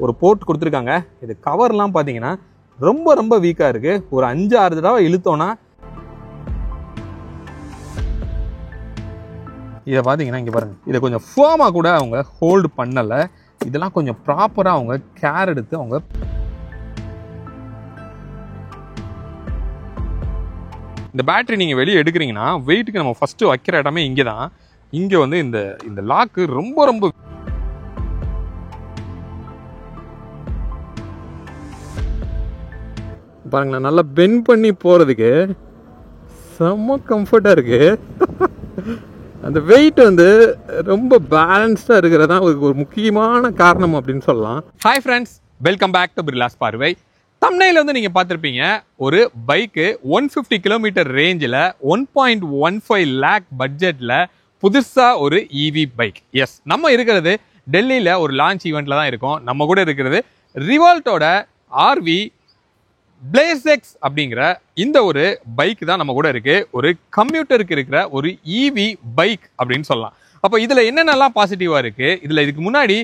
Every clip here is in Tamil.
ஒரு போர்ட் கொடுத்துருக்காங்க. இது கவர்லாம் பார்த்தீங்கன்னா ரொம்ப ரொம்ப வீக்காக இருக்குது. ஒரு 5-6 தடவை இழுத்தோன்னா இதை பார்த்தீங்கன்னா இங்கே பாருங்கள், இதை கொஞ்சம் ஃபேமாக கூட அவங்க ஹோல்டு பண்ணலை. இதெல்லாம் கொஞ்சம் ப்ராப்பராக அவங்க கேர் எடுத்து அவங்க இந்த பேட்டரி நீங்கள் வெளியே எடுக்கிறீங்கன்னா வெயிட்டுக்கு நம்ம ஃபஸ்ட்டு வைக்கிற இடமே இங்கே தான். இங்கே வந்து இந்த லாக்கு ரொம்ப ரொம்ப பாருங்களேன், நல்லா பெண்ட் பண்ணி போகிறதுக்கு செம்ம கம்ஃபர்ட்டாக இருக்குது. அந்த வெயிட் வந்து ரொம்ப பேலன்ஸ்டாக இருக்கிறதா ஒரு முக்கியமான காரணம் அப்படின்னு சொல்லலாம். Hi friends, welcome back to Birlas பார்வை. தம்ப்நெயில்ல வந்து நீங்கள் பார்த்துருப்பீங்க, ஒரு பைக்கு 150 கிலோமீட்டர் ரேஞ்சில் 1.15 லேக் பட்ஜெட்டில் புதுசாக ஒரு இவி பைக். எஸ், நம்ம இருக்கிறது டெல்லியில் ஒரு லான்ச் ஈவெண்ட்டில் தான் இருக்கோம். நம்ம கூட இருக்கிறது ரிவால்ட்டோட ஆர்வி பிளேசெக்ஸ் அப்படிங்கிற இந்த ஒரு பைக் தான் நம்ம கூட இருக்கு. ஒரு கம்ப்யூட்டருக்கு இருக்கிற ஒரு இவி பைக் அப்படின்னு சொல்லலாம். அப்போ இதுல என்னென்னலாம் பாசிட்டிவா இருக்கு, இதுல இதுக்கு முன்னாடி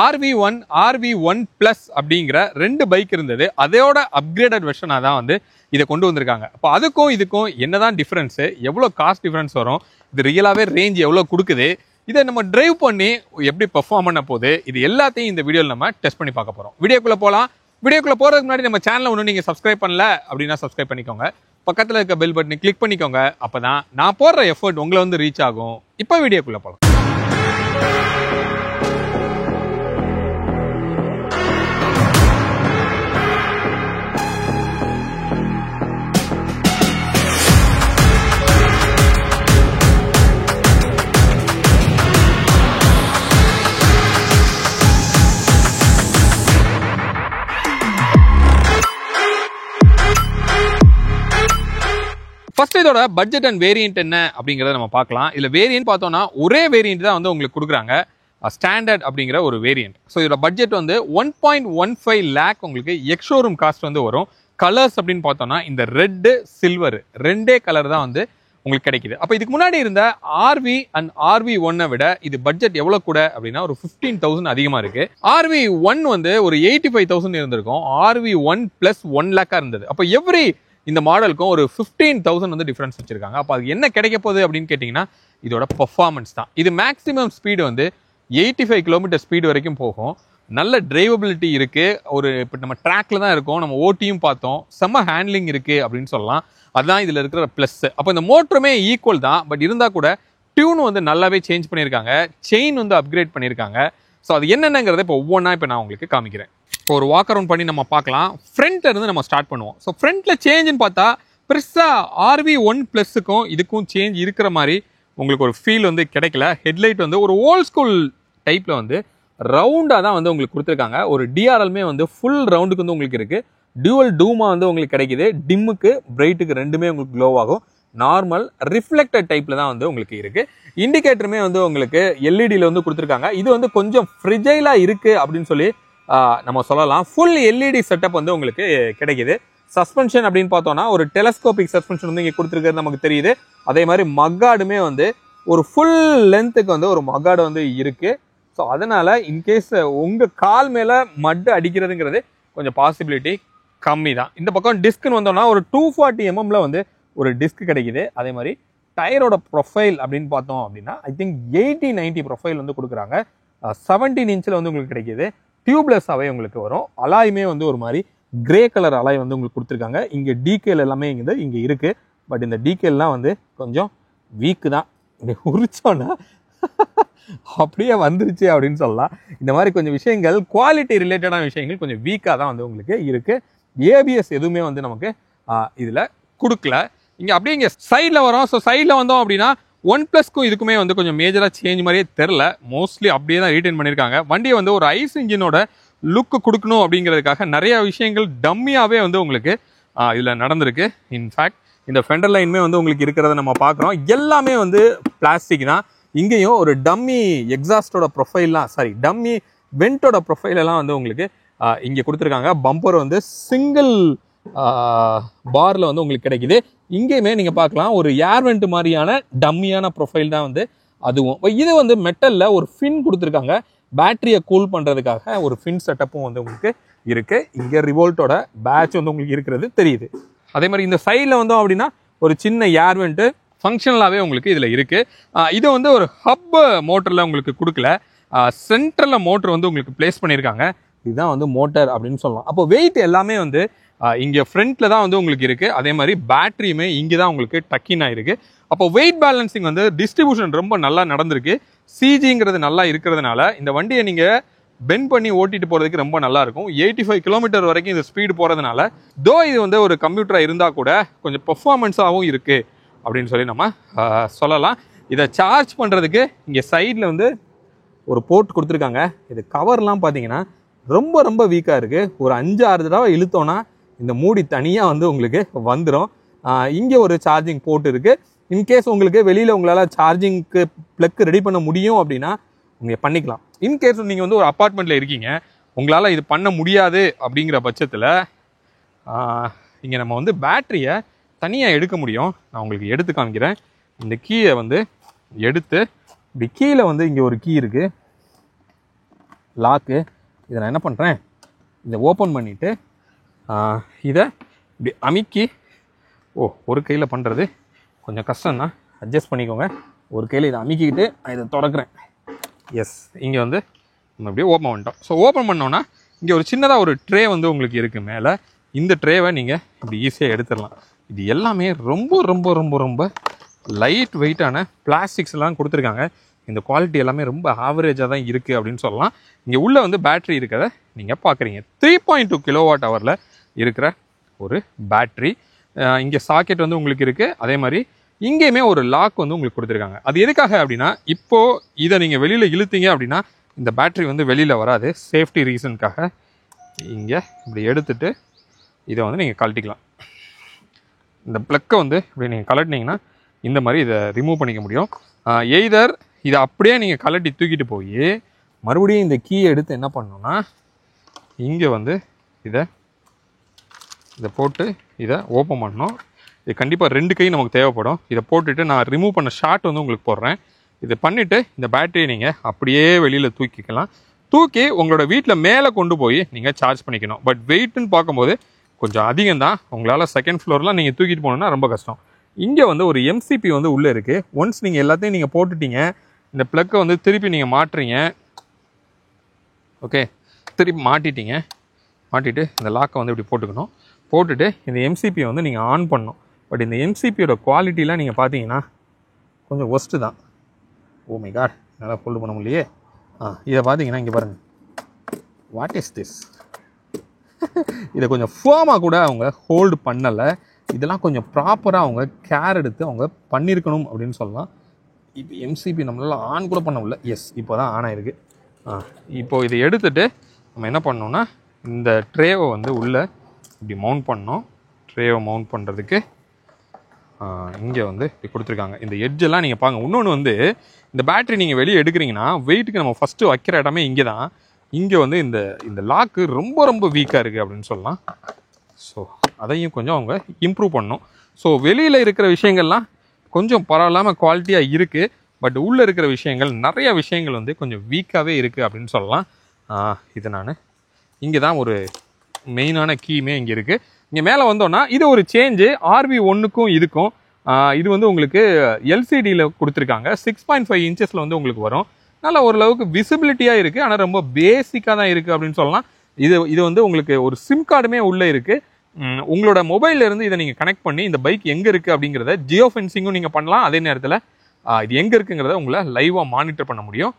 RV1 RV1 Plus அப்படிங்கிற 2 பைக் இருந்தது. அதோட அப்கிரேடட் வெர்ஷனாக தான் வந்து இதை கொண்டு வந்திருக்காங்க. அப்போ அதுக்கும் இதுக்கும் என்னதான் டிஃபரன்ஸ், எவ்வளோ காஸ்ட் டிஃபரன்ஸ் வரும், இது ரியலாகவே ரேஞ்ச் எவ்வளோ கொடுக்குது, இதை நம்ம டிரைவ் பண்ணி எப்படி பெர்ஃபார்ம் பண்ண போகுது, இது எல்லாத்தையும் இந்த வீடியோவில் நம்ம டெஸ்ட் பண்ணி பார்க்க போகிறோம். வீடியோக்குள்ளே போகலாம். வீடியோக்குள்ளே போகிறதுக்கு முன்னாடி நம்ம சேனலை ஒன்றும் நீங்கள் சப்ஸ்கிரைப் பண்ணல அப்படின்னா சப்ஸ்கிரைப் பண்ணிக்கோங்க. பக்கத்தில் இருக்க பெல் பட்டனை கிளிக் பண்ணிக்கோங்க. அப்போ தான் நான் போடுற எஃபர்ட் உங்களை வந்து ரீச் ஆகும். இப்போ வீடியோக்குள்ளே போகலாம். ஃபர்ஸ்ட் இதோட பட்ஜெட் அண்ட் வேரியன்ட் என்ன அப்படிங்கிறத நம்ம பார்க்கலாம். இதில் வேரியன்ட் பார்த்தோம்னா ஒரே வேரியன்ட் தான் வந்து உங்களுக்கு கொடுக்குறாங்க, ஸ்டாண்டர்ட் அப்படிங்கிற ஒரு வேரியன்ட். ஸோ இதோட பட்ஜெட் வந்து 1.15 லேக் உங்களுக்கு எக்ஸ்ஷோரூம் காஸ்ட் வந்து வரும். கலர்ஸ் அப்படின்னு பார்த்தோம்னா இந்த ரெட்டு சில்வர் ரெண்டே கலர் தான் வந்து உங்களுக்கு கிடைக்குது. அப்போ இதுக்கு முன்னாடி இருந்த RV அண்ட் RV1 விட இது பட்ஜெட் எவ்வளோ கூட அப்படின்னா ஒரு 15,000 அதிகமாக இருக்கு. RV1 வந்து ஒரு 85,000 இருந்திருக்கும். RV1 Plus 1 லேக்காக இருந்தது. அப்போ எவ்ரி இந்த மாடலுக்கும் ஒரு 15,000 வந்து டிஃபரன்ஸ் வச்சிருக்காங்க. அப்போ அது என்ன கிடைக்க போகுது அப்படின்னு கேட்டிங்கன்னா இதோட பர்ஃபார்மன்ஸ் தான். இது மேக்ஸிமம் ஸ்பீடு வந்து 85 கிலோமீட்டர் ஸ்பீடு வரைக்கும் போகும். நல்ல டிரைவபிலிட்டி இருக்குது. ஒரு இப்போ நம்ம ட்ராக்ல தான் இருக்கோம், நம்ம ஓட்டியும் பார்த்தோம், செம்ம ஹேண்ட்லிங் இருக்குது அப்படின்னு சொல்லலாம். அதுதான் இதில் இருக்கிற ப்ளஸ். அப்போ இந்த மோட்டருமே ஈக்குவல் தான், பட் இருந்தால் கூட டியூன் வந்து நல்லாவே சேஞ்ச் பண்ணியிருக்காங்க, செயின் வந்து அப்கிரேட் பண்ணியிருக்காங்க. ஸோ அது என்னென்னங்கிறத இப்போ ஒவ்வொன்றா இப்போ நான் உங்களுக்கு காமிக்கிறேன். இப்போ ஒரு வாக் அரவுண்ட் பண்ணி நம்ம பார்க்கலாம். ஃப்ரண்ட்ல இருந்து நம்ம ஸ்டார்ட் பண்ணுவோம். ஸோ ஃப்ரண்ட்ல சேஞ்சுன்னு பார்த்தா பெருசாக RV1 Plusக்கும் இதுக்கும் சேஞ்ச் இருக்கிற மாதிரி உங்களுக்கு ஒரு ஃபீல் வந்து கிடைக்கல. ஹெட்லைட் வந்து ஒரு ஓல்ட் ஸ்கூல் டைப்பில் வந்து ரவுண்டாக தான் வந்து உங்களுக்கு கொடுத்துருக்காங்க. ஒரு DRLமே வந்து ஃபுல் ரவுண்டுக்கு வந்து உங்களுக்கு இருக்குது. டியூவல் டூமா வந்து உங்களுக்கு கிடைக்குது. டிம்முக்கு பிரைட்டுக்கு ரெண்டுமே உங்களுக்கு க்ளோ ஆகும். நார்மல் ரிஃப்ளெக்டட் டைப்பில் தான் வந்து உங்களுக்கு இருக்குது. இண்டிகேட்டருமே வந்து உங்களுக்கு எல்இடியில் வந்து கொடுத்துருக்காங்க. இது வந்து கொஞ்சம் ஃப்ரிஜைலாக இருக்குது அப்படின்னு சொல்லி நம்ம சொல்லலாம். ஃபுல் எல்இடி செட்டப் வந்து உங்களுக்கு கிடைக்குது. சஸ்பென்ஷன் அப்படின்னு பார்த்தோம்னா ஒரு டெலஸ்கோபிக் சஸ்பென்ஷன் வந்து இங்கே கொடுத்துருக்கிறது நமக்கு தெரியுது. அதே மாதிரி மக்காடுமே வந்து ஒரு ஃபுல் லென்த்துக்கு வந்து ஒரு மக்காடு வந்து இருக்கு. ஸோ அதனால இன்கேஸ் உங்க கால் மேல மட்டு அடிக்கிறதுங்கிறது கொஞ்சம் பாசிபிலிட்டி கம்மி தான். இந்த பக்கம் டிஸ்க்னு வந்தோம்னா ஒரு 240 mm வந்து ஒரு டிஸ்க் கிடைக்குது. அதே மாதிரி டயரோட ப்ரொஃபைல் அப்படின்னு பார்த்தோம் அப்படின்னா ஐ திங்க் 80-90 ப்ரொஃபைல் வந்து கொடுக்குறாங்க. 17 இன்ச்சில் வந்து உங்களுக்கு கிடைக்குது. டியூப்லெஸ்ஸாகவே உங்களுக்கு வரும். அலாயுமே வந்து ஒரு மாதிரி கிரே கலர் அலாய் வந்து உங்களுக்கு கொடுத்துருக்காங்க. இங்கே டீகேல் எல்லாமே இங்கே இருக்கு. பட் இந்த டீகேல்லாம் வந்து கொஞ்சம் வீக்கு தான். இங்கே உரிச்சோன்னா அப்படியே வந்துருச்சு அப்படின்னு சொல்லலாம். இந்த மாதிரி கொஞ்சம் விஷயங்கள் குவாலிட்டி ரிலேட்டடான விஷயங்கள் கொஞ்சம் வீக்காக தான் வந்து உங்களுக்கு இருக்கு. ABS எதுவுமே வந்து நமக்கு இதில் கொடுக்கல. இங்கே அப்படியே இங்கே சைடில் வரும். ஸோ சைடில் வந்தோம் அப்படின்னா ONE Plusக்கும் இதுக்குமே வந்து கொஞ்சம் மேஜராக சேஞ்ச் மாதிரியே தெரில. மோஸ்ட்லி அப்படியே தான் ரீட்டைன் பண்ணியிருக்காங்க. வண்டியை வந்து ஒரு ஐஸ் இன்ஜினோட லுக்கு கொடுக்கணும் அப்படிங்கிறதுக்காக நிறைய விஷயங்கள் டம்மியாகவே வந்து உங்களுக்கு இதில் நடந்திருக்கு. இன்ஃபேக்ட் இந்த ஃபெண்டர் லைனுமே வந்து உங்களுக்கு இருக்கிறத நம்ம பார்க்குறோம். எல்லாமே வந்து பிளாஸ்டிக் தான். இங்கேயும் ஒரு டம்மி எக்ஸாஸ்டோட ப்ரொஃபைல்லாம் டம்மி வெண்டோட ப்ரொஃபைல் எல்லாம் வந்து உங்களுக்கு இங்கே கொடுத்துருக்காங்க. பம்பர் வந்து சிங்கிள் பார்ல வந்து உங்களுக்கு கிடைக்குது. இங்கேயுமே நீங்க பார்க்கலாம் ஒரு ஏர் வெண்ட் மாதிரியான டம்மியான ப்ரொஃபைல் தான் வந்து அதுவும். இது வந்து மெட்டல்ல ஒரு ஃபின் கொடுத்துருக்காங்க. பேட்டரியை கூல் பண்ணுறதுக்காக ஒரு ஃபின் செட்டப்பும் வந்து உங்களுக்கு இருக்குது. இங்கே ரிவோல்ட்டோட பேட்ச் வந்து உங்களுக்கு இருக்கிறது தெரியுது. அதே மாதிரி இந்த சைடில் வந்தோம் அப்படின்னா ஒரு சின்ன ஏர் வெண்ட்டு ஃபங்க்ஷனலாகவே உங்களுக்கு இதில் இருக்குது. இது வந்து ஒரு ஹப் மோட்டரில் உங்களுக்கு கொடுக்கல, சென்ட்ரலில் மோட்டர் வந்து உங்களுக்கு பிளேஸ் பண்ணியிருக்காங்க. இதுதான் வந்து மோட்டர் அப்படின்னு சொல்லலாம். அப்போ வெயிட் எல்லாமே வந்து இங்கே ஃப்ரண்ட்டில் தான் வந்து உங்களுக்கு இருக்குது. அதே மாதிரி பேட்டரியுமே இங்கே தான் உங்களுக்கு டக்கின் ஆகிருக்கு. அப்போ வெயிட் பேலன்சிங் வந்து டிஸ்ட்ரிபியூஷன் ரொம்ப நல்லா நடந்திருக்கு. சிஜிங்கிறது நல்லா இருக்கிறதுனால இந்த வண்டியை நீங்கள் பெண்ட் பண்ணி ஓட்டிட்டு போகிறதுக்கு ரொம்ப நல்லாயிருக்கும். 85 கிலோமீட்டர் வரைக்கும் இந்த ஸ்பீடு போகிறதுனால இது வந்து ஒரு கம்ப்யூட்டராக இருந்தால் கூட கொஞ்சம் பெர்ஃபார்மன்ஸாகவும் இருக்குது அப்படின்னு சொல்லி நம்ம சொல்லலாம். இதை சார்ஜ் பண்ணுறதுக்கு இங்கே சைடில் வந்து ஒரு போர்ட் கொடுத்துருக்காங்க. இது கவர்லாம் பார்த்தீங்கன்னா ரொம்ப ரொம்ப வீக்காக இருக்குது. ஒரு 5-6 தடவை இழுத்தோன்னா இந்த மூடி தனியாக வந்து உங்களுக்கு வந்துடும். இங்கே ஒரு சார்ஜிங் போர்ட் இருக்குது. இன்கேஸ் உங்களுக்கு வெளியில் உங்களால் சார்ஜிங்க்கு ப்ளக் ரெடி பண்ண முடியும் அப்படின்னா நீங்கள் பண்ணிக்கலாம். இன்கேஸ் நீங்கள் வந்து ஒரு அப்பார்ட்மெண்ட்டில் இருக்கீங்க, உங்களால் இது பண்ண முடியாது அப்படிங்கிற பட்சத்தில் இங்கே நம்ம வந்து பேட்டரியை தனியாக எடுக்க முடியும். நான் உங்களுக்கு எடுத்து காமிக்கிறேன். இந்த கீயை வந்து எடுத்து இப்படி கீழே வந்து இங்கே ஒரு கீ இருக்குது, லாக்கு. இதை நான் என்ன பண்ணுறேன், இதை ஓப்பன் பண்ணிவிட்டு இதை இப்படி அமுக்கி, ஒரு கையில் பண்ணுறது கொஞ்சம் கஷ்டம்தான், அட்ஜஸ்ட் பண்ணிக்கோங்க. ஒரு கையில் இதை அமுக்கிக்கிட்டு இதை திறக்கிறேன். எஸ், இங்கே வந்து நம்ம அப்படியே ஓப்பன் பண்ணிட்டோம். ஸோ ஓப்பன் பண்ணோன்னா இங்கே ஒரு சின்னதாக ஒரு ட்ரே வந்து உங்களுக்கு இருக்குது மேலே. இந்த ட்ரேவை நீங்கள் இப்படி ஈஸியாக எடுத்துடலாம். இது எல்லாமே ரொம்ப ரொம்ப ரொம்ப ரொம்ப லைட் வெயிட்டான பிளாஸ்டிக்ஸ்லாம் கொடுத்துருக்காங்க. இந்த குவாலிட்டி எல்லாமே ரொம்ப ஆவரேஜாக தான் இருக்குது அப்படின்னு சொல்லலாம். இங்கே உள்ளே வந்து பேட்ரி இருக்கிறத நீங்கள் பார்க்குறீங்க. 3.2 kWh இருக்கிற ஒரு பேட்ரி. இங்கே சாக்கெட் வந்து உங்களுக்கு இருக்குது. அதே மாதிரி இங்கேயுமே ஒரு லாக் வந்து உங்களுக்கு கொடுத்துருக்காங்க. அது எதுக்காக அப்படின்னா, இப்போது இதை நீங்கள் வெளியில் இழுத்தீங்க அப்படின்னா இந்த பேட்ரி வந்து வெளியில் வராது. சேஃப்டி ரீசனுக்காக இங்கே இப்படி எடுத்துகிட்டு இதை வந்து நீங்கள் கழட்டிக்கலாம். இந்த ப்ளக்கை வந்து இப்படி நீங்கள் கழட்டினீங்கன்னா இந்த மாதிரி இதை ரிமூவ் பண்ணிக்க முடியும். எய்தர் இதை அப்படியே நீங்கள் கழட்டி தூக்கிட்டு போய் மறுபடியும் இந்த கீயை எடுத்து என்ன பண்ணணும்னா இங்கே வந்து இதை போட்டு இதை ஓப்பன் பண்ணணும். இது கண்டிப்பாக 2 கை நமக்கு தேவைப்படும். இதை போட்டுட்டு நான் ரிமூவ் பண்ண ஷார்ட் வந்து உங்களுக்கு போடுறேன். இதை பண்ணிவிட்டு இந்த பேட்டரியை நீங்கள் அப்படியே வெளியில் தூக்கிக்கலாம். தூக்கி உங்களோட வீட்டில் மேலே கொண்டு போய் நீங்கள் சார்ஜ் பண்ணிக்கணும். பட் வெயிட்டுன்னு பார்க்கும்போது கொஞ்சம் அதிகம் தான். உங்களால் செகண்ட் ஃப்ளோர்லாம் நீங்கள் தூக்கிட்டு போகணுன்னா ரொம்ப கஷ்டம். இங்கே வந்து ஒரு எம்சிபி வந்து உள்ளே இருக்குது. ஒன்ஸ் நீங்கள் எல்லாத்தையும் நீங்கள் போட்டுட்டீங்க, இந்த ப்ளக்கை வந்து திருப்பி நீங்கள் மாட்டுறீங்க. ஓகே, திருப்பி மாட்டிட்டு இந்த லாக்கை வந்து இப்படி போட்டுக்கணும். போட்டுட்டு இந்த எம்சிபியை வந்து நீங்கள் ஆன் பண்ணணும். பட் இந்த எம்சிபியோட குவாலிட்டிலாம் நீங்கள் பார்த்தீங்கன்னா கொஞ்சம் ஒஸ்ட்டு தான். ஓ மை காட், நல்லா ஃபோல்டு பண்ண முடியலையே. இதை பார்த்தீங்கன்னா இங்கே பாருங்கள், வாட் இஸ் திஸ்? இதை கொஞ்சம் ஃபேமாக கூட அவங்க ஹோல்டு பண்ணலை. இதெல்லாம் கொஞ்சம் ப்ராப்பராக அவங்க கேர் எடுத்து அவங்க பண்ணியிருக்கணும் அப்படின்னு சொல்லலாம். இப்போ எம்சிபி நம்மளால் ஆன் கூட பண்ண முடியல. எஸ், இப்போ தான் ஆன் ஆகிருக்கு. இப்போது இதை எடுத்துகிட்டு நம்ம என்ன பண்ணோம்னா இந்த ட்ரேவை வந்து உள்ளே இப்படி மவுண்ட் பண்ணோம். ட்ரேவை மவுண்ட் பண்ணுறதுக்கு இங்கே வந்து இப்படி கொடுத்துருக்காங்க. இந்த எட்ஜெல்லாம் நீங்கள் பாருங்கள். இன்னொன்று வந்து இந்த பேட்டரி நீங்கள் வெளியே எடுக்கிறீங்கன்னா வெயிட்டுக்கு நம்ம ஃபஸ்ட்டு வைக்கிற இடமே இங்கே தான். இங்கே வந்து இந்த லாக்கு ரொம்ப ரொம்ப வீக்காக இருக்குது அப்படின்னு சொல்லலாம். ஸோ அதையும் கொஞ்சம் அவங்க இம்ப்ரூவ் பண்ணணும். ஸோ வெளியில் இருக்கிற விஷயங்கள்லாம் கொஞ்சம் பரவாயில்லாமல் குவாலிட்டியாக இருக்குது. பட் உள்ளே இருக்கிற விஷயங்கள் நிறைய விஷயங்கள் வந்து கொஞ்சம் வீக்காகவே இருக்குது அப்படின்னு சொல்லலாம். இது நான் இங்கே தான் ஒரு மெயினான கீமே இங்கே இருக்குது. இங்கே மேலே வந்தோன்னா இது ஒரு சேஞ்சு RV1க்கும் இதுக்கும். இது வந்து உங்களுக்கு எல்சிடியில் கொடுத்துருக்காங்க. 6.5 இன்ச்சஸில் வந்து உங்களுக்கு வரும். நல்லா ஓரளவுக்கு விசிபிலிட்டியாக இருக்குது. ஆனால் ரொம்ப பேசிக்காக தான் இருக்குது அப்படின்னு சொல்லலாம். இது வந்து உங்களுக்கு ஒரு சிம் கார்டுமே உள்ளே இருக்குது. உங்களோட மொபைல்லேருந்து இதை நீங்கள் கனெக்ட் பண்ணி இந்த பைக் எங்கே இருக்குது அப்படிங்கிறத ஜியோ ஃபென்சிங்கும் நீங்கள் பண்ணலாம். அதே நேரத்தில் இது எங்கே இருக்குங்கிறத உங்களை லைவாக மானிட்டர் பண்ண முடியும்.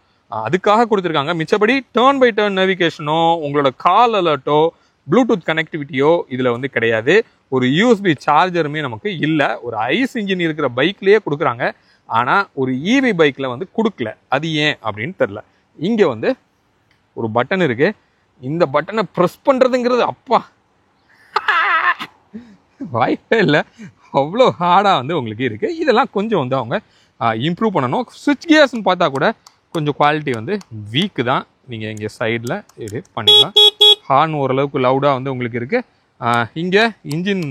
அதுக்காக கொடுத்துருக்காங்க. மிச்சபடி டர்ன் பை டர்ன் நேவிகேஷனோ உங்களோட கால் அலர்ட்டோ ப்ளூடூத் கனெக்டிவிட்டியோ இதில் வந்து கிடையாது. ஒரு USB சார்ஜருமே நமக்கு இல்லை. ஒரு ஐஸ் இன்ஜின் இருக்கிற பைக்லேயே கொடுக்குறாங்க. ஆனால் ஒரு EV பைக்கில் வந்து கொடுக்கல. அது ஏன் அப்படின்னு தெரில. இங்கே வந்து ஒரு பட்டன் இருக்குது. இந்த பட்டனை ப்ரெஸ் பண்ணுறதுங்கிறது அப்பா வாய்ப்பே இல்லை. அவ்வளோ ஹார்டாக வந்து உங்களுக்கு இருக்குது. இதெல்லாம் கொஞ்சம் வந்து அவங்க இம்ப்ரூவ் பண்ணணும். ஸ்விட்ச் கியர்ஸ்ன்னு பார்த்தா கூட கொஞ்சம் குவாலிட்டி வந்து வீக்கு தான். நீங்கள் இங்கே சைடில் இது பண்ணிக்கலாம். ஹார்ன் ஓரளவுக்கு லவுடாக வந்து உங்களுக்கு இருக்குது. இங்கே இன்ஜின்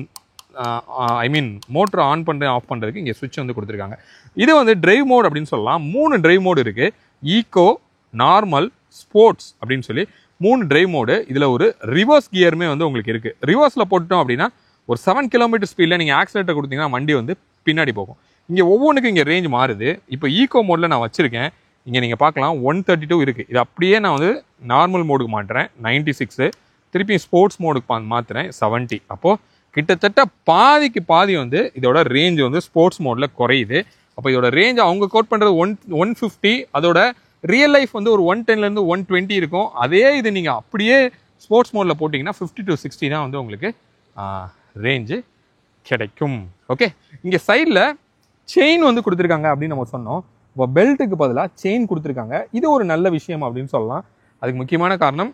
மோட்டர் ஆன் பண்ணுறது ஆஃப் பண்ணுறதுக்கு இங்கே சுவிட்ச் வந்து கொடுத்துருக்காங்க. இது வந்து டிரைவ் மோட் அப்படின்னு சொல்லலாம். 3 டிரைவ் மோடு இருக்குது. ஈக்கோ, நார்மல், ஸ்போர்ட்ஸ் அப்படின்னு சொல்லி 3 டிரைவ் மோடு. இதில் ஒரு ரிவர்ஸ் கியருமே வந்து உங்களுக்கு இருக்குது. ரிவர்ஸில் போட்டோம் அப்படின்னா ஒரு 7 கிலோமீட்டர் ஸ்பீடில் நீங்கள் ஆக்சிலேட்டர் கொடுத்தீங்கன்னா வண்டி வந்து பின்னாடி போகும். இங்கே ஒவ்வொன்றுக்கும் இங்கே ரேஞ்ச் மாறுது. இப்போ ஈகோ மோடில் நான் வச்சுருக்கேன். இங்கே நீங்கள் பார்க்கலாம் 132 இருக்குது. இது அப்படியே நான் வந்து நார்மல் மோடுக்கு மாட்டுறேன் 96, திருப்பி ஸ்போர்ட்ஸ் மோடுக்கு மாற்றுறேன் 70. அப்போது கிட்டத்தட்ட பாதிக்கு பாதி வந்து இதோட ரேஞ்ச் வந்து ஸ்போர்ட்ஸ் மோடில் குறையுது. அப்போ இதோட ரேஞ்ச் அவங்க கோட் பண்ணுறது 150, அதோட ரியல் லைஃப் வந்து ஒரு 110லேருந்து 120 இருக்கும். அதே இது நீங்கள் அப்படியே ஸ்போர்ட்ஸ் மோடில் போட்டிங்கன்னா 50 to 60 தான் வந்து உங்களுக்கு ரேஞ்சு கிடைக்கும். ஓகே, இங்கே சைடில் செயின் வந்து கொடுத்துருக்காங்க அப்படின்னு நம்ம சொன்னோம். இப்போ பெல்ட்டுக்கு பதிலாக செயின் கொடுத்துருக்காங்க. இது ஒரு நல்ல விஷயம் அப்படின்னு சொல்லலாம். அதுக்கு முக்கியமான காரணம்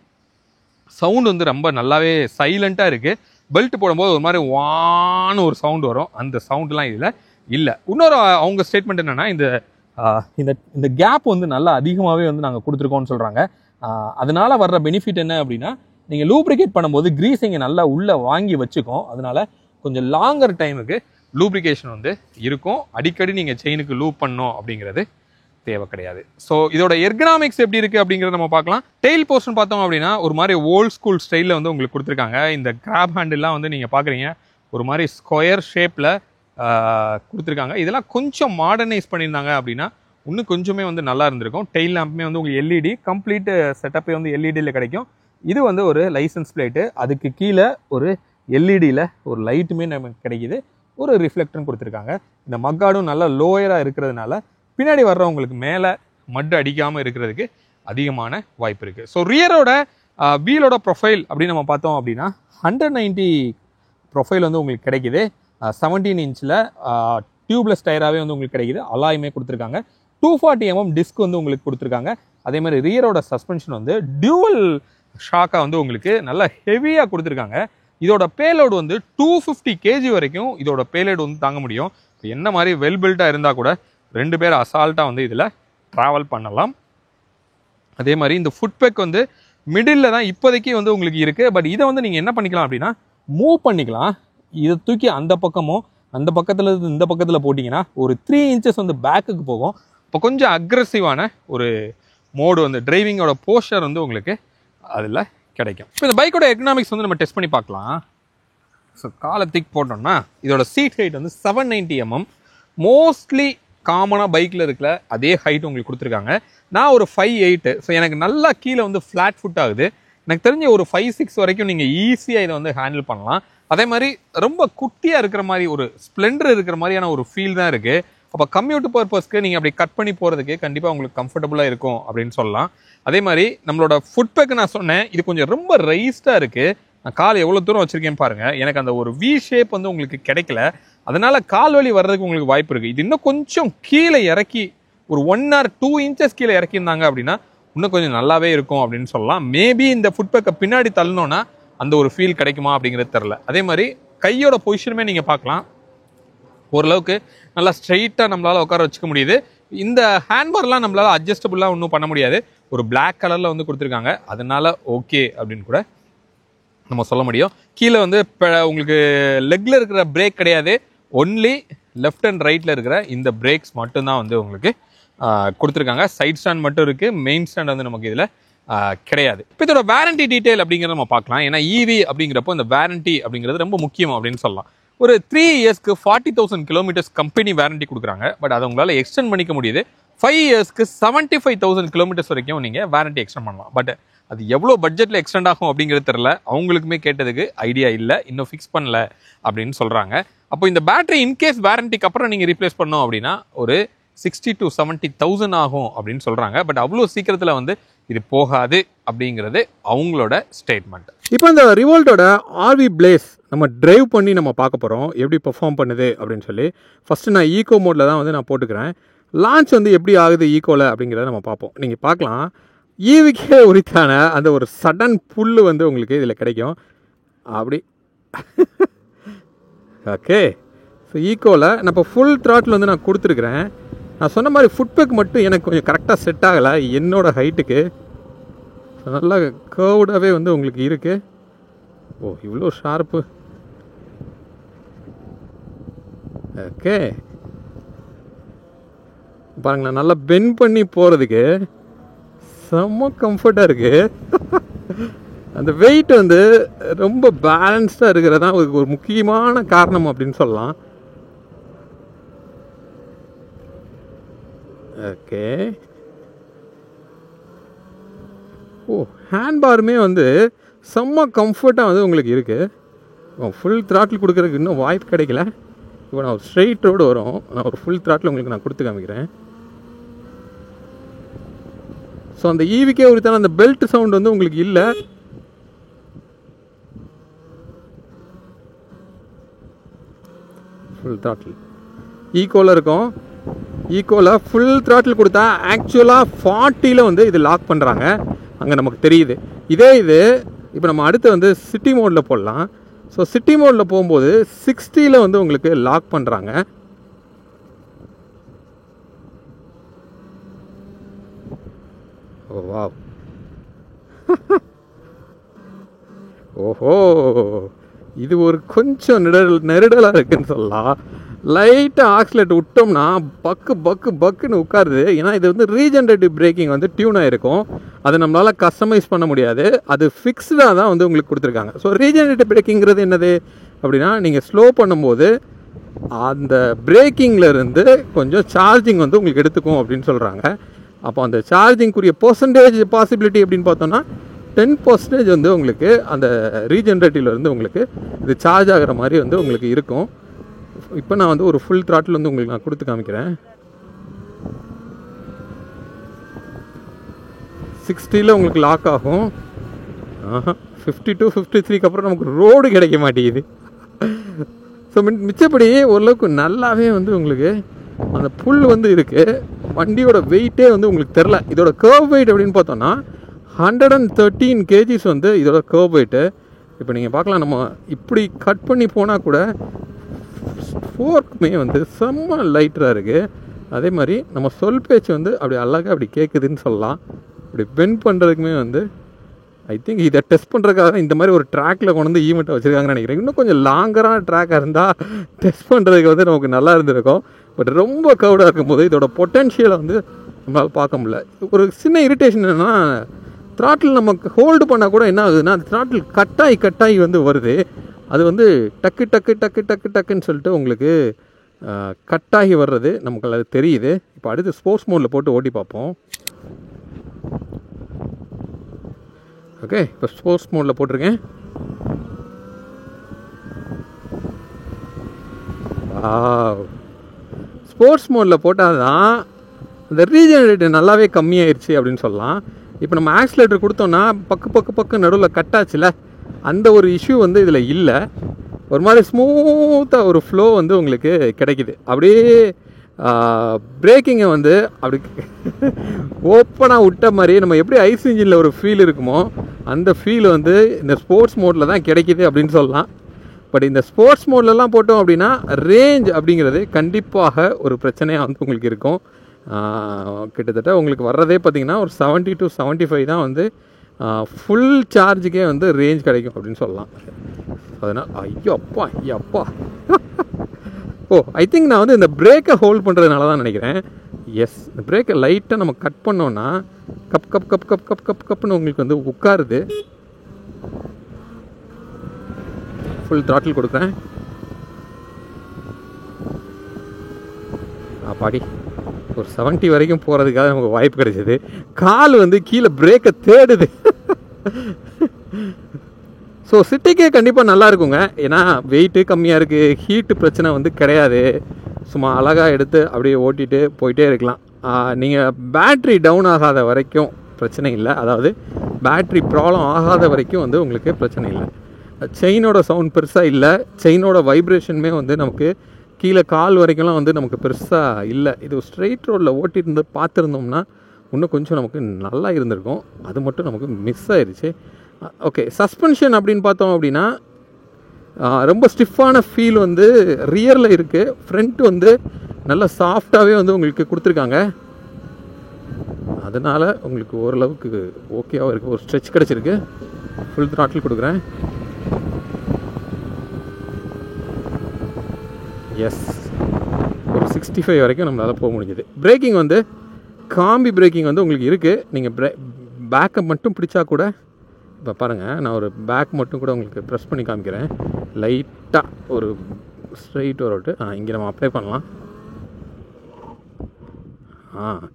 சவுண்ட் வந்து ரொம்ப நல்லாவே சைலண்ட்டாக இருக்குது. பெல்ட் போடும்போது ஒரு மாதிரி வான்னு ஒரு சவுண்ட் வரும். அந்த சவுண்ட்லாம் இதில் இல்லை. இன்னொரு அவங்க ஸ்டேட்மெண்ட் என்னென்னா இந்த இந்த கேப் வந்து நல்லா அதிகமாகவே வந்து நாங்கள் கொடுத்துருக்கோம்னு சொல்கிறாங்க. அதனால் வர்ற பெனிஃபிட் என்ன அப்படின்னா நீங்கள் லூப்ரிகேட் பண்ணும்போது க்ரீஸிங்கை நல்லா உள்ளே வாங்கி வச்சுக்கோம். அதனால் கொஞ்சம் லாங்கர் டைமுக்கு லூப்ரிகேஷன் வந்து இருக்கும். அடிக்கடி நீங்கள் செயினுக்கு லூப் பண்ணணும் அப்படிங்கிறது தேவை கிடையாது. ஸோ இதோட எர்கனாமிக்ஸ் எப்படி இருக்குது அப்படிங்கிறத நம்ம பார்க்கலாம். டெயில் போர்ஷன் பார்த்தோம் அப்படின்னா ஒரு மாதிரி ஓல்ட் ஸ்கூல் ஸ்டைலில் வந்து உங்களுக்கு கொடுத்துருக்காங்க. இந்த கிராப் ஹேண்டில்லாம் வந்து நீங்கள் பார்க்குறீங்க ஒரு மாதிரி ஸ்கொயர் ஷேப்பில் கொடுத்துருக்காங்க. இதெல்லாம் கொஞ்சம் மாடர்னைஸ் பண்ணியிருந்தாங்க அப்படின்னா இன்னும் கொஞ்சமே வந்து நல்லா இருந்திருக்கும். டெயில் லேம்புமே வந்து உங்களுக்கு எல்இடி கம்ப்ளீட் செட்டப்பே வந்து எல்இடியில் கிடைக்கும். இது வந்து ஒரு லைசன்ஸ் பிளேட்டு. அதுக்கு கீழே ஒரு எல்இடியில் ஒரு லைட்டுமே நமக்கு கிடைக்கிது. ஒரு ரிஃப்ளெக்டரும் கொடுத்துருக்காங்க. இந்த மக்காடும் நல்லா லோயராக இருக்கிறதுனால பின்னாடி வர்றவங்களுக்கு மேலே மட்டு அடிக்காமல் இருக்கிறதுக்கு அதிகமான வாய்ப்பு இருக்குது. ஸோ ரியரோட வீலோட ப்ரொஃபைல் அப்படின்னு நம்ம பார்த்தோம் அப்படின்னா 190 ப்ரொஃபைல் வந்து உங்களுக்கு கிடைக்கிது. 17 இன்ச்சில் டியூப்லெஸ் டயராகவே வந்து உங்களுக்கு கிடைக்கிது. அலாயுமே கொடுத்துருக்காங்க. 240 mm டிஸ்க் வந்து உங்களுக்கு கொடுத்துருக்காங்க. அதே மாதிரி ரியரோட சஸ்பென்ஷன் வந்து டியூவல் ஷாக்காக வந்து உங்களுக்கு நல்லா ஹெவியாக கொடுத்துருக்காங்க. இதோட பேலோடு வந்து 250 kg வரைக்கும் இதோட பேலோடு வந்து தாங்க முடியும். என்ன மாதிரி வெல் பில்ட்டாக இருந்தால் கூட 2 பேர் அசால்ட்டாக வந்து இதில் ட்ராவல் பண்ணலாம். அதே மாதிரி இந்த ஃபுட்பேக் வந்து மிடில் தான் இப்போதைக்கு வந்து உங்களுக்கு இருக்குது. பட் இதை வந்து நீங்கள் என்ன பண்ணிக்கலாம் அப்படின்னா மூவ் பண்ணிக்கலாம். இதை தூக்கி அந்த பக்கமும் அந்த பக்கத்தில் இந்த பக்கத்தில் போட்டிங்கன்னா ஒரு 3 inches வந்து பேக்குக்கு போகும். இப்போ கொஞ்சம் அக்ரெசிவான ஒரு மோடு வந்து டிரைவிங்கோட போஸ்டர் வந்து உங்களுக்கு அதில் கிடைக்கும். இப்போ இந்த பைக்கோட எக்கனாமிக்ஸ் வந்து நம்ம டெஸ்ட் பண்ணி பார்க்கலாம். ஸோ காலை திக் போட்டோம்னா இதோட சீட் ஹைட் வந்து 790 mm. மோஸ்ட்லி காமனாக பைக்கில் இருக்கிற அதே ஹைட் உங்களுக்கு கொடுத்துருக்காங்க. நான் ஒரு 5'8". ஸோ எனக்கு நல்லா கீழே வந்து ஃப்ளாட் ஃபுட் ஆகுது. எனக்கு தெரிஞ்ச ஒரு 5'6" வரைக்கும் நீங்கள் ஈஸியாக இதை வந்து ஹேண்டில் பண்ணலாம். அதே மாதிரி ரொம்ப குட்டியாக இருக்கிற மாதிரி ஒரு ஸ்ப்ளெண்டர் இருக்கிற மாதிரியான ஒரு ஃபீல் தான் இருக்குது. அப்போ கம்யூட் பர்பஸ்க்கு நீங்கள் அப்படி கட் பண்ணி போகிறதுக்கு கண்டிப்பாக உங்களுக்கு கம்ஃபர்டபுளாக இருக்கும் அப்படின்னு சொல்லலாம். அதே மாதிரி நம்மளோட ஃபுட்பேக்கு நான் சொன்னேன் இது கொஞ்சம் ரொம்ப ரைஸ்டாக இருக்குது. நான் கால் எவ்வளோ தூரம் வச்சுருக்கேன் பாருங்கள். எனக்கு அந்த ஒரு வி ஷேப் வந்து உங்களுக்கு கிடைக்கல. அதனால் கால் வலி வர்றதுக்கு உங்களுக்கு வாய்ப்பு இருக்குது. இது இன்னும் கொஞ்சம் கீழே இறக்கி ஒரு 1 or 2 inches கீழே இறக்கியிருந்தாங்க அப்படின்னா இன்னும் கொஞ்சம் நல்லாவே இருக்கும் அப்படின்னு சொல்லலாம். மேபி இந்த ஃபுட்பேக்கை பின்னாடி தள்ளணுன்னா அந்த ஒரு ஃபீல் கிடைக்குமா அப்படிங்கிறது தெரில. அதே மாதிரி கையோட பொசிஷனுமே நீங்கள் பார்க்கலாம். ஓரளவுக்கு நல்லா ஸ்ட்ரைட்டாக நம்மளால் உட்கார வச்சுக்க முடியுது. இந்த ஹேண்ட்பார்லாம் நம்மளால் அட்ஜஸ்டபுளாக ஒன்றும் பண்ண முடியாது. ஒரு பிளாக் கலரில் வந்து கொடுத்துருக்காங்க. அதனால ஓகே அப்படின்னு கூட நம்ம சொல்ல முடியும். கீழே வந்து உங்களுக்கு லெக்கில் இருக்கிற பிரேக் கிடையாது. ஒன்லி லெஃப்ட் அண்ட் ரைட்டில் இருக்கிற இந்த பிரேக்ஸ் மட்டும்தான் வந்து உங்களுக்கு கொடுத்துருக்காங்க. சைட் ஸ்டாண்ட் மட்டும் இருக்குது. மெயின் ஸ்டாண்ட் வந்து நமக்கு இதில் கிடையாது. இப்போ இதோட வாரண்டி டீட்டெயில் அப்படிங்கிறத நம்ம பார்க்கலாம். ஏன்னா ஈவி அப்படிங்கிறப்போ இந்த வாரண்டி அப்படிங்கிறது ரொம்ப முக்கியம் அப்படின்னு சொல்லலாம். ஒரு 3 yearsக்கு 40,000 kilometers கம்பெனி வாரண்டி கொடுக்குறாங்க. பட் அதை உங்களால் எக்ஸ்டெண்ட் பண்ணிக்க முடியுது. 5 yearsக்கு 75,000 kilometers வரைக்கும் நீங்கள் வாரண்டி எக்ஸ்டெண்ட் பண்ணலாம். பட் அது எவ்வளோ பட்ஜெட்டில் எக்ஸ்டெண்ட் ஆகும் அப்படிங்கிறது தெரில. அவங்களுக்குமே கேட்டதுக்கு ஐடியா இல்லை, இன்னும் ஃபிக்ஸ் பண்ணல அப்படின்னு சொல்கிறாங்க. அப்போ இந்த பேட்டரி இன்கேஸ் வாரண்டிக்கு அப்புறம் நீங்கள் ரீப்ளேஸ் பண்ணோம் அப்படின்னா ஒரு 60,000 to 70,000 ஆகும் அப்படின்னு சொல்கிறாங்க. பட் அவ்வளோ சீக்கிரத்தில் வந்து இது போகாது அப்படிங்கிறது அவங்களோட ஸ்டேட்மெண்ட். இப்போ இந்த ரிவோல்ட்டோட ஆர்வி பிளேஸ் நம்ம டிரைவ் பண்ணி நம்ம பார்க்க போகிறோம் எப்படி பெர்ஃபார்ம் பண்ணுது அப்படின்னு சொல்லி. ஃபஸ்ட்டு நான் ஈகோ மோடில் தான் வந்து நான் போட்டுக்கிறேன். லான்ச் வந்து எப்படி ஆகுது ஈகோவில் அப்படிங்கிறத நம்ம பார்ப்போம். நீங்கள் பார்க்கலாம் ஈவிக்கே உரித்தான அந்த ஒரு சடன் புல் வந்து உங்களுக்கு இதில் கிடைக்கும். அப்படி ஓகே. ஸோ ஈகோவில் நான் இப்போ ஃபுல் த்ராட்டில் வந்து நான் கொடுத்துருக்குறேன். நான் சொன்ன மாதிரி ஃபுட்பேக் மட்டும் எனக்கு கொஞ்சம் கரெக்டாக செட் ஆகலை என்னோடய ஹைட்டுக்கு. நல்லா கர்வ்டாகவே வந்து உங்களுக்கு இருக்குது. ஓ இவ்வளோ ஷார்ப்பு. ஓகே பாருங்களேன், நல்லா பெண்ட் பண்ணி போகிறதுக்கு செம்ம கம்ஃபர்ட்டாக இருக்குது. அந்த வெயிட் வந்து ரொம்ப பேலன்ஸ்டாக இருக்கிறது தான் ஒரு முக்கியமான காரணம் அப்படின்னு சொல்லலாம். ஓகே. ஹேண்ட்பாருமே வந்து செம்ம கம்ஃபர்ட்டாக வந்து உங்களுக்கு இருக்குது. ஃபுல் த்ராட்டில் கொடுக்குறதுக்கு இன்னும் வாய்ப்பு கிடைக்கல. இப்போ நான் ஒரு ஸ்ட்ரெயிட் ரோடு வரும், நான் ஒரு ஃபுல் த்ராட்டில் உங்களுக்கு நான் கொடுத்து காமிக்கிறேன். ஸோ அந்த ஈவிக்கே உரித்தான அந்த பெல்ட் சவுண்ட் வந்து உங்களுக்கு இல்லை. ஃபுல் த்ராட்டில் ஈக்குவலாக இருக்கும். ஈக்குவலாக ஃபுல் த்ராட்டில் கொடுத்தா ஆக்சுவலாக 40 வந்து இது லாக் பண்ணுறாங்க, அங்கே நமக்கு தெரியுது. இது இப்போ நம்ம அடுத்து வந்து சிட்டி மோடில் போடலாம். ஸோ சிட்டி மோடில் போகும்போது 60 வந்து உங்களுக்கு லாக் பண்ணுறாங்க. ஓ வா, ஓஹோ, இது ஒரு கொஞ்சம் நெருடலாக இருக்குன்னு சொல்லலாம். லைட்டாக ஆக்சிலேட் விட்டோம்னா பக்குன்னு உட்காருது. ஏன்னா இது வந்து ரீஜென்ரேட்டிவ் பிரேக்கிங் வந்து டியூன் ஆகிருக்கும், அதை நம்மளால் கஸ்டமைஸ் பண்ண முடியாது. அது ஃபிக்ஸ்டாக தான் வந்து உங்களுக்கு கொடுத்துருக்காங்க. ஸோ ரீஜென்ரேட்டிவ் பிரேக்கிங்கிறது என்னது அப்படின்னா, நீங்கள் ஸ்லோ பண்ணும்போது அந்த பிரேக்கிங்லேருந்து கொஞ்சம் சார்ஜிங் வந்து உங்களுக்கு எடுத்துக்கும் அப்படின்னு சொல்கிறாங்க. அப்போ அந்த சார்ஜிங்குரிய பர்சன்டேஜ் பாசிபிலிட்டி அப்படின்னு பார்த்தோன்னா 10% வந்து உங்களுக்கு அந்த ரீஜென்ரேட்டிவ்லேருந்து உங்களுக்கு இது சார்ஜ் ஆகிற மாதிரி வந்து உங்களுக்கு இருக்கும். இப்போ நான் வந்து ஒரு ஃபுல் த்ராட்டில் வந்து உங்களுக்கு நான் கொடுத்து காமிக்கிறேன். 60 உங்களுக்கு லாக் ஆகும். 52 53க்கு அப்புறம் நமக்கு ரோடு கிடைக்க மாட்டேங்குது. ஸோ மிச்சப்படி ஓரளவுக்கு நல்லாவே வந்து உங்களுக்கு அந்த புல் வந்து இருக்குது. வண்டியோட வெயிட்டே வந்து உங்களுக்கு தெரில. இதோட கர்வ் வெயிட் அப்படின்னு பார்த்தோன்னா 113 kgs வந்து இதோட கர்வ் வெயிட்டு. இப்போ நீங்கள் பார்க்கலாம், நம்ம இப்படி கட் பண்ணி போனால் கூட ஃபோர்க்குமே வந்து செம்ம லைட்டராக இருக்குது. அதே மாதிரி நம்ம சொல் பேச்சு வந்து அப்படி அழகாக அப்படி கேட்குதுன்னு சொல்லலாம். இப்படி பெண்ட் பண்ணுறதுக்குமே வந்து ஐ திங்க் இதை டெஸ்ட் பண்ணுறதுக்காக இந்த மாதிரி ஒரு ட்ராக்கில் கொண்டு வந்து ஈவெண்ட்டை வச்சுருக்காங்கன்னு நினைக்கிறேன். இன்னும் கொஞ்சம் லாங்கரான ட்ராக்காக இருந்தால் டெஸ்ட் பண்ணுறதுக்கு வந்து நமக்கு நல்லா இருந்திருக்கும். பட் ரொம்ப கவுடாக இருக்கும்போது இதோட பொட்டென்ஷியலை வந்து நம்மளால் பார்க்க முடியல. ஒரு சின்ன இரிட்டேஷன் என்னென்னா, த்ராட்டில் நமக்கு ஹோல்டு பண்ணால் கூட என்ன ஆகுதுன்னா, அந்த த்ராட்டில் கட்டாயி வந்து வருது. அது வந்து டக்குன்னு சொல்லிட்டு உங்களுக்கு கட்டாகி வர்றது நமக்கு அது தெரியுது. இப்போ அடுத்து ஸ்போர்ட்ஸ் மோடில் போட்டு ஓட்டி பார்ப்போம். ஓகே, இப்போ ஸ்போர்ட்ஸ் மோடில் போட்டிருக்கேன். ஸ்போர்ட்ஸ் மோடில் போட்டால் தான் அந்த ரீஜெனரேட்டிவ் நல்லாவே கம்மியாயிருச்சு அப்படின்னு சொல்லலாம். இப்போ நம்ம ஆக்சிலேட்டர் கொடுத்தோன்னா பக்கு நடுவில் கட்டாச்சுல, அந்த ஒரு இஷ்யூ வந்து இதில் இல்லை. ஒரு மாதிரி ஸ்மூத்தாக ஒரு ஃப்ளோ வந்து உங்களுக்கு கிடைக்குது. அப்படியே பிரேக்கிங்கை வந்து அப்படி ஓப்பனாக விட்ட மாதிரி நம்ம எப்படி ஐஸ் இன்ஜினில் ஒரு ஃபீல் இருக்குமோ அந்த ஃபீல் வந்து இந்த ஸ்போர்ட்ஸ் மோடில் தான் கிடைக்கிது அப்படின்னு சொல்லலாம். பட் இந்த ஸ்போர்ட்ஸ் மோட்லலாம் போட்டோம் அப்படின்னா ரேஞ்ச் அப்படிங்கிறது கண்டிப்பாக ஒரு பிரச்சனையாக வந்து உங்களுக்கு இருக்கும். கிட்டத்தட்ட உங்களுக்கு வர்றதே பார்த்திங்கன்னா ஒரு 70 to 75 தான் வந்து ஃபுல் சார்ஜுக்கே வந்து ரேஞ்ச் கிடைக்கும் அப்படின்னு சொல்லலாம். அதனால் ஐயோ அப்பா ஐ திங்க் நான் வந்து இந்த பிரேக்கை ஹோல்ட் பண்ணுறதுனால தான் நினைக்கிறேன். எஸ், இந்த பிரேக்கை லைட்டாக நம்ம கட் பண்ணோன்னா கப்னு உங்களுக்கு வந்து உட்காருது. ஃபுல் த்ராட்டில் கொடுக்குறேன். பாடி ஒரு 70 வரைக்கும் போகிறதுக்காக நமக்கு வாய்ப்பு கிடைச்சிது. கால் வந்து கீழே பிரேக்கை தேடுது. ஸோ சிட்டிக்கே கண்டிப்பாக நல்லா இருக்குங்க. ஏன்னா வெயிட்டு கம்மியாக இருக்குது, ஹீட்டு பிரச்சனை வந்து கிடையாது. சும்மா அழகாக எடுத்து அப்படியே ஓட்டிகிட்டு போயிட்டே இருக்கலாம். நீங்கள் பேட்ரி டவுன் ஆகாத வரைக்கும் பிரச்சனை இல்லை. அதாவது பேட்ரி ப்ராப்ளம் ஆகாத வரைக்கும் வந்து உங்களுக்கு பிரச்சனை இல்லை. செயினோட சவுண்ட் பெருசாக இல்லை, செயினோட வைப்ரேஷனுமே வந்து நமக்கு கீழே கால் வரைக்கும்லாம் வந்து நமக்கு பெருசாக இல்லை. இது ஸ்ட்ரெயிட் ரோடில் ஓட்டிட்டு பார்த்துருந்தோம்னா இன்னும் கொஞ்சம் நமக்கு நல்லா இருந்திருக்கும். அது மட்டும் நமக்கு மிஸ் ஆயிடுச்சு. ஓகே, சஸ்பென்ஷன் அப்படின்னு பார்த்தோம் அப்படின்னா ரொம்ப ஸ்டிஃபான ஃபீல் வந்து ரியரில் இருக்குது. ஃப்ரண்ட் வந்து நல்லா சாஃப்டாகவே வந்து உங்களுக்கு கொடுத்துருக்காங்க. அதனால் உங்களுக்கு ஓரளவுக்கு ஓகேவாக இருக்குது. ஒரு ஸ்ட்ரெச் கிடச்சிருக்கு. ஃபுல் த்ராட்டில் கொடுக்குறேன். எஸ், ஒரு 65 வரைக்கும் நம்மளால் போக முடிஞ்சுது. பிரேக்கிங் வந்து காம்பி பிரேக்கிங் வந்து உங்களுக்கு இருக்குது. நீங்கள் பேக்கை மட்டும் பிடிச்சா கூட இப்போ பாருங்கள், நான் ஒரு பேக் மட்டும் கூட உங்களுக்கு ப்ரெஸ் பண்ணி காமிக்கிறேன். லைட்டாக ஒரு ஸ்ட்ரைட் ஒரு இங்கே நம்ம அப்ளை பண்ணலாம்.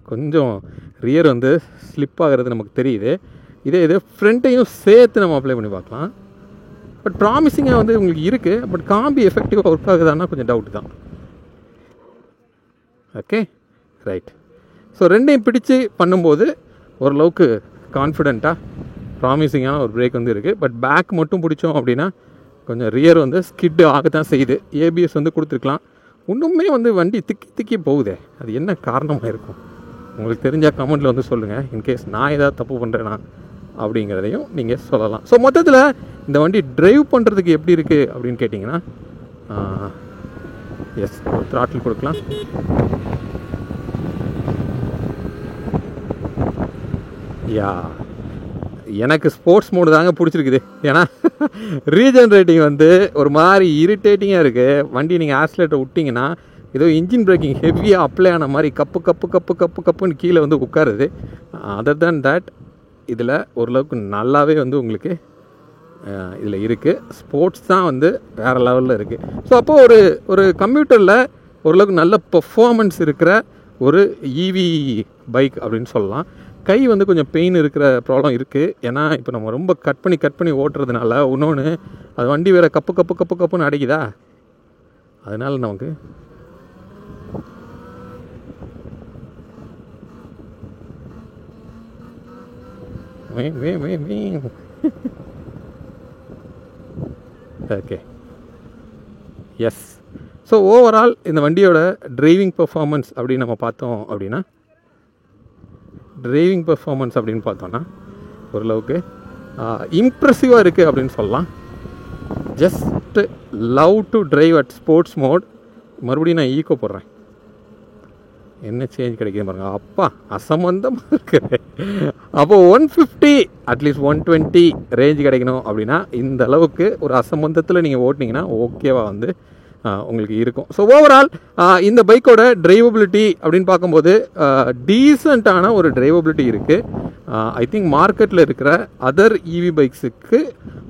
கொஞ்சம் ரியர் வந்து ஸ்லிப் ஆகிறது நமக்கு தெரியுது. இது ஃப்ரண்ட்டையும் சேர்த்து நம்ம அப்ளை பண்ணி பார்க்கலாம். பட் ப்ராமிசிங்காக வந்து உங்களுக்கு இருக்குது. பட் காம்பி எஃபெக்டிவாக ஒர்க் ஆகுதான்னா கொஞ்சம் டவுட் தான். Okay, right. ஸோ ரெண்டையும் பிடிச்சி பண்ணும்போது ஓரளவுக்கு கான்ஃபிடெண்ட்டாக ப்ராமிசிங்கான ஒரு பிரேக் வந்து இருக்குது. பட் பேக் மட்டும் பிடிச்சோம் அப்படின்னா கொஞ்சம் ரியர் வந்து ஸ்கிட் ஆக தான் செய்யுது. ஏபிஎஸ் வந்து கொடுத்துருக்கலாம். இன்னுமே வந்து வண்டி திக்கி போகுதே, அது என்ன காரணமாக இருக்கும்? உங்களுக்கு தெரிஞ்சால் கமெண்ட்டில் வந்து சொல்லுங்கள். இன்கேஸ் நான் ஏதாவது தப்பு பண்ணுறேன்னா அப்படிங்கிறதையும் நீங்கள் சொல்லலாம். ஸோ மொத்தத்தில் இந்த வண்டி ட்ரைவ் பண்ணுறதுக்கு எப்படி இருக்குது அப்படின்னு கேட்டிங்கன்னா, எஸ், ஒரு த்ராட்டில் கொடுக்கலாம். யா, எனக்கு ஸ்போர்ட்ஸ் மோடு தாங்க பிடிச்சிருக்குது. ஏன்னா ரீஜென்ரேட்டிங் வந்து ஒரு மாதிரி இரிட்டேட்டிங்காக இருக்குது. வண்டி நீங்கள் ஆக்சிலேட்டர் விட்டிங்கன்னா ஏதோ இன்ஜின் பிரேக்கிங் ஹெவியாக அப்ளை ஆன மாதிரி கப்புன்னு கீழே வந்து உட்காருது. அதர் தேன் தட் இதில் ஓரளவுக்கு நல்லாவே வந்து உங்களுக்கு இதில் இருக்குது. ஸ்போர்ட்ஸ் தான் வந்து வேறு லெவலில் இருக்குது. ஸோ அப்போது ஒரு கம்ப்யூட்டரில் ஓரளவுக்கு நல்ல பெர்ஃபார்மன்ஸ் இருக்கிற ஒரு ஈவி பைக் அப்படின்னு சொல்லலாம். கை வந்து கொஞ்சம் பெயின் இருக்கிற ப்ராப்ளம் இருக்குது. ஏன்னா இப்போ நம்ம ரொம்ப கட் பண்ணி ஓட்டுறதுனால இன்னொன்று அது வண்டி வேறு கப்புன்னு அடைக்குதா, அதனால் நமக்கு ஓகே, எஸ். ஸோ ஓவரால் இந்த வண்டியோட டிரைவிங் பெர்ஃபார்மன்ஸ் அப்படின்னு நம்ம பார்த்தோம் அப்படின்னா, ஓரளவுக்கு இம்ப்ரெசிவாக இருக்குது அப்படின்னு சொல்லலாம். Just love to drive at sports mode. மறுபடியும் நான் ஈக்கோ போடுறேன், என்ன சேஞ்ச் கிடைக்குது பாருங்க. அப்பா அசம்பந்தமாக இருக்குது. அப்போது 150 அட்லீஸ்ட் 120 ரேஞ்ச் கிடைக்கணும் அப்படின்னா இந்த அளவுக்கு ஒரு அசம்பந்தத்தில் நீங்கள் ஓட்டினீங்கன்னா ஓகேவா வந்து உங்களுக்கு இருக்கும். ஸோ ஓவரால் இந்த பைக்கோட டிரைவபிலிட்டி அப்படின்னு பார்க்கும்போது டீசெண்டான ஒரு டிரைவபிலிட்டி இருக்குது. ஐ திங்க் மார்க்கெட்டில் இருக்கிற அதர் இவி பைக்ஸுக்கு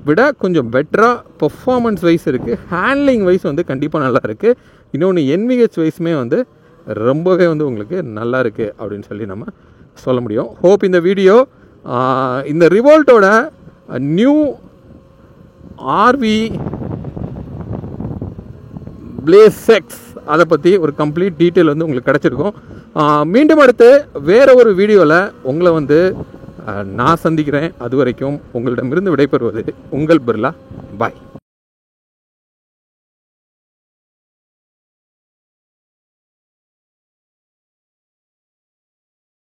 விட கொஞ்சம் பெட்டராக பெர்ஃபார்மன்ஸ் வைஸ் இருக்குது. ஹேண்ட்லிங் வைஸ் வந்து கண்டிப்பாக நல்லா இருக்குது. இன்னொன்று என்விஹெச் வைஸுமே வந்து ரொம்பவே வந்து உங்களுக்கு நல்லா இருக்குது அப்படின்னு சொல்லி நம்ம சொல்ல முடியும். ஹோப் இந்த வீடியோ இந்த ரிவோல்ட்டோட நியூ ஆர்வி பிளேஸ் எக்ஸ் அதை பற்றி ஒரு கம்ப்ளீட் டீட்டெயில் வந்து உங்களுக்கு கிடச்சிருக்கும். மீண்டும் அடுத்து வேறு ஒரு வீடியோவில் உங்களை வந்து நான் சந்திக்கிறேன். அது வரைக்கும் உங்களிடமிருந்து விடைபெறுவது உங்கள் பிர்லா. பாய்.